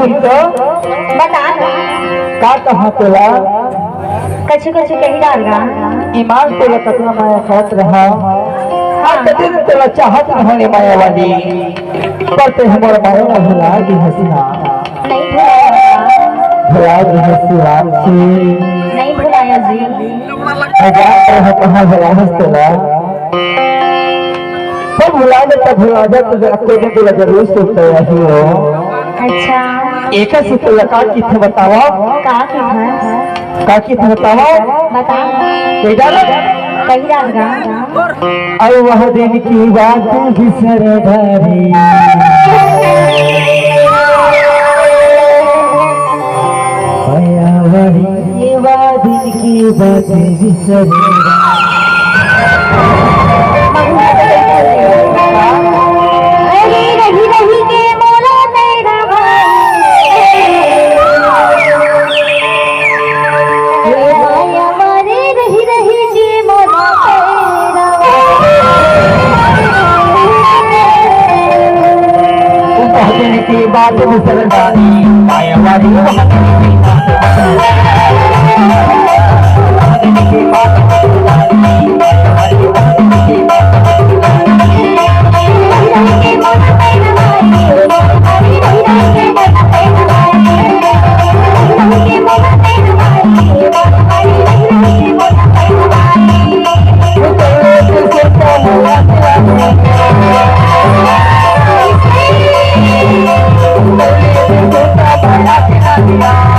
सुनतो बता का कहा तोला कछु कछु कही डालगा ईमान तोला कतना माया करत रहा आज दिन तोला चाहत रहने माया वाली पर ते हमर माया ना भुला दी हसना नहीं भुलाया भुला दी हसना से नहीं भुलाया जी हजार रह कहां भुला हस तोला सब भुला दे तब भुला जा तो अकेले दिन तोला जरूर सोचता है हीरो अच्छा एक से तोला का की थे बतावा का था का की थे बतावा बता ते डाल कही डालगा आई वह दिन की बात बिसर धरी आया वही वह दिन की बात बिसर अरे रही रही के मोला तेरा भाई हमारे रही रही के मोला वह दिन की बात बिसर धरी आया वही वह दिन की बात बिसर धरी Yeah.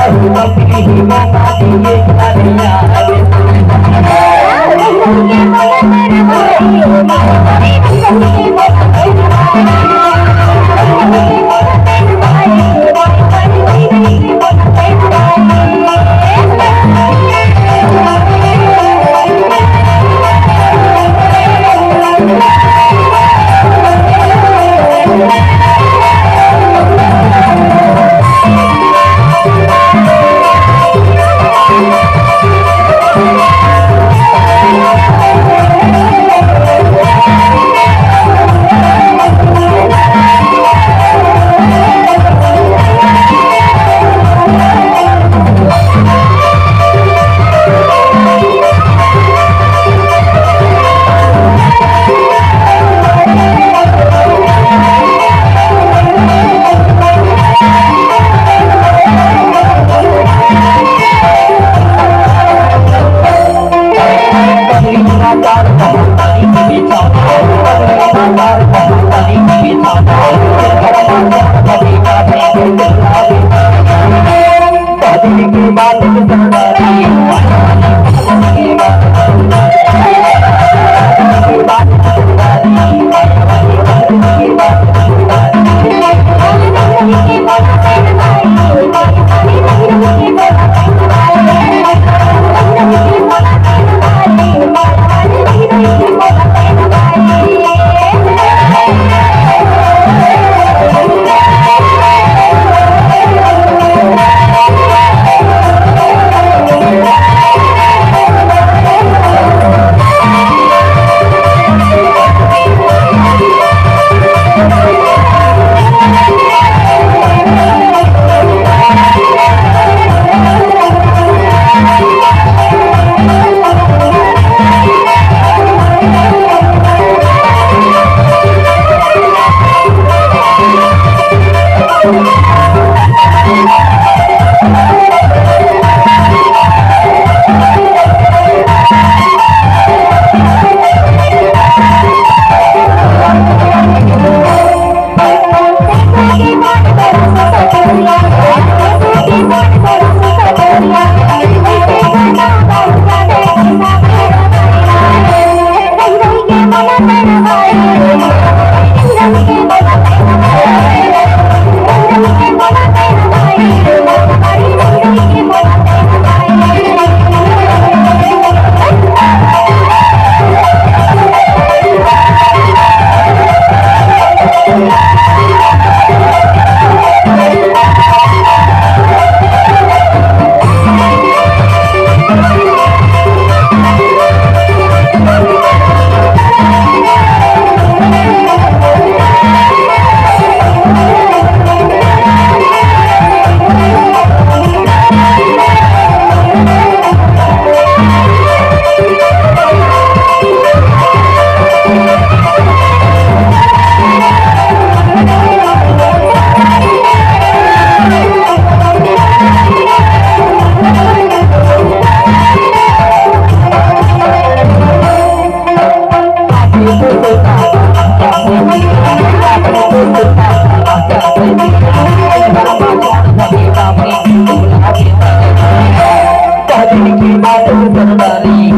की बात सरदारी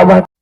अब